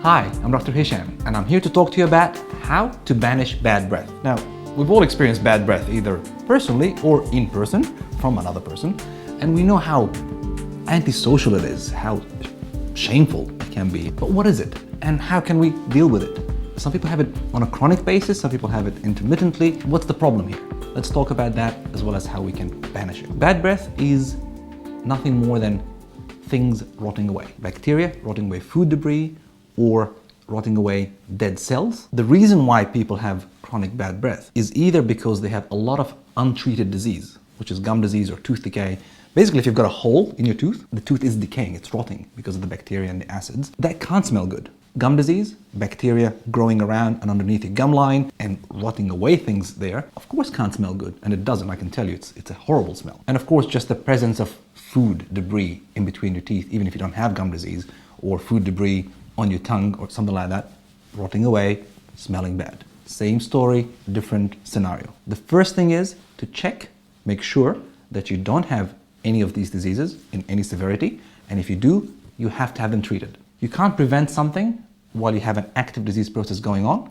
Hi, I'm Dr. Hisham, and I'm here to talk to you about how to banish bad breath. Now, we've all experienced bad breath, either personally or in person from another person, and we know how antisocial it is, how shameful it can be. But what is it, and how can we deal with it? Some people have it on a chronic basis, some people have it intermittently. What's the problem here? Let's talk about that as well as how we can banish it. Bad breath is nothing more than things rotting away. Bacteria rotting away food debris or rotting away dead cells. The reason why people have chronic bad breath is either because they have a lot of untreated disease, which is gum disease or tooth decay. Basically, if you've got a hole in your tooth, the tooth is decaying, it's rotting because of the bacteria and the acids. That can't smell good. Gum disease, bacteria growing around and underneath your gum line and rotting away things there, of course can't smell good. And it doesn't, I can tell you, it's a horrible smell. And of course, just the presence of food debris in between your teeth, even if you don't have gum disease, or food debris on your tongue or something like that, rotting away, smelling bad. Same story, different scenario. The first thing is to check, make sure that you don't have any of these diseases in any severity. And if you do, you have to have them treated. You can't prevent something while you have an active disease process going on.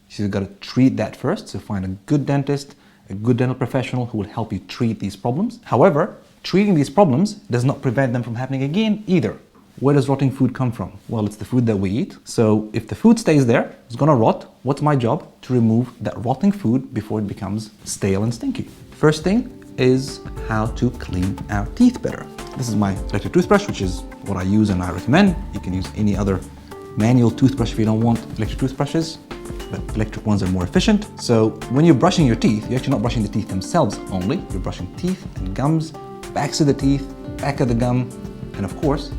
So you've got to treat that first. So find a good dentist, a good dental professional who will help you treat these problems. However, treating these problems does not prevent them from happening again either. Where does rotting food come from? Well, it's the food that we eat. So if the food stays there, it's gonna rot. What's my job? To remove that rotting food before it becomes stale and stinky. First thing is how to clean our teeth better. This is my electric toothbrush, which is what I use and I recommend. You can use any other manual toothbrush if you don't want electric toothbrushes, but electric ones are more efficient. So when you're brushing your teeth, you're actually not brushing the teeth themselves only. You're brushing teeth and gums, backs of the teeth, back of the gum, and of course,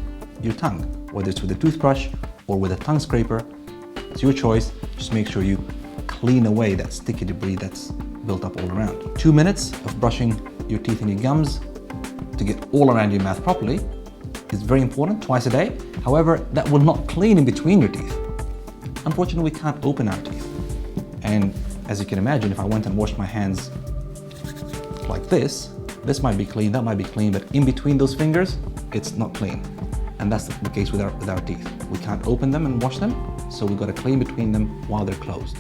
your tongue, whether it's with a toothbrush or with a tongue scraper. It's your choice. Just make sure you clean away that sticky debris that's built up all around. 2 minutes of brushing your teeth and your gums to get all around your mouth properly is very important, twice a day. However, that will not clean in between your teeth. Unfortunately, we can't open our teeth. And as you can imagine, if I went and washed my hands like this might be clean, that might be clean, but in between those fingers, it's not clean. And that's the case with our teeth. We can't open them and wash them, so we've got to clean between them while they're closed.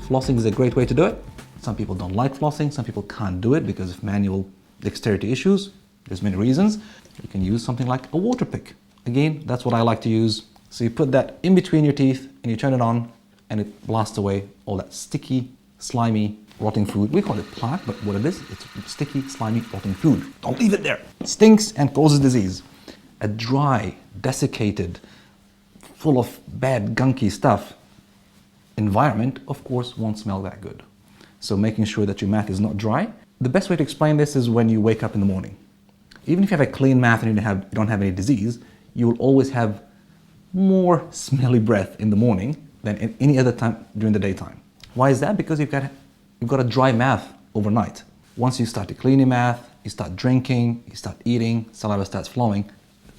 Flossing is a great way to do it. Some people don't like flossing, some people can't do it because of manual dexterity issues. There's many reasons. You can use something like a water pick. Again, that's what I like to use. So you put that in between your teeth and you turn it on and it blasts away all that sticky, slimy, rotting food. We call it plaque, but what it is, it's sticky, slimy, rotting food. Don't leave it there. It stinks and causes disease. A dry, desiccated, full of bad, gunky stuff environment, of course, won't smell that good. So making sure that your mouth is not dry. The best way to explain this is when you wake up in the morning. Even if you have a clean mouth and you don't have any disease, you will always have more smelly breath in the morning than in any other time during the daytime. Why is that? Because you've got a dry mouth overnight. Once you start to clean your mouth, you start drinking, you start eating, saliva starts flowing,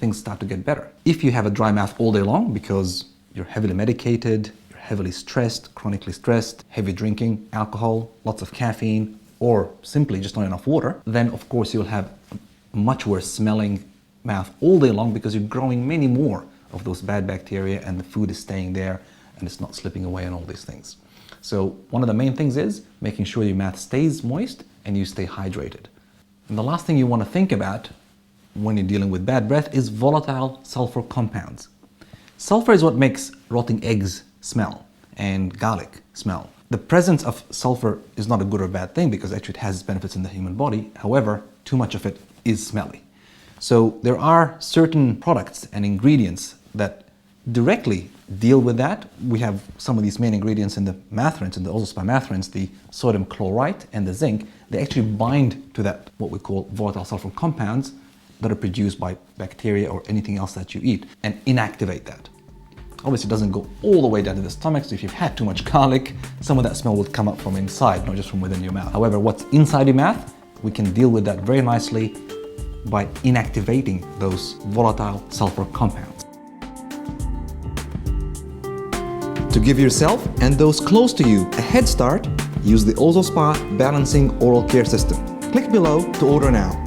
things start to get better. If you have a dry mouth all day long because you're heavily medicated, you're heavily stressed, chronically stressed, heavy drinking, alcohol, lots of caffeine, or simply just not enough water, then of course you'll have a much worse smelling mouth all day long because you're growing many more of those bad bacteria and the food is staying there and it's not slipping away and all these things. So one of the main things is making sure your mouth stays moist and you stay hydrated. And the last thing you want to think about when you're dealing with bad breath is volatile sulfur compounds. Sulfur is what makes rotting eggs smell and garlic smell. The presence of sulfur is not a good or bad thing because actually it has its benefits in the human body. However, too much of it is smelly. So there are certain products and ingredients that directly deal with that. We have some of these main ingredients in the mouth rinse, in the Ozospa mouth rinse, the sodium chloride and the zinc. They actually bind to that, what we call volatile sulfur compounds, that are produced by bacteria or anything else that you eat and inactivate that. Obviously it doesn't go all the way down to the stomach, so if you've had too much garlic, some of that smell will come up from inside, not just from within your mouth. However, what's inside your mouth, we can deal with that very nicely by inactivating those volatile sulfur compounds. To give yourself and those close to you a head start, use the Ozospa Balancing Oral Care System. Click below to order now.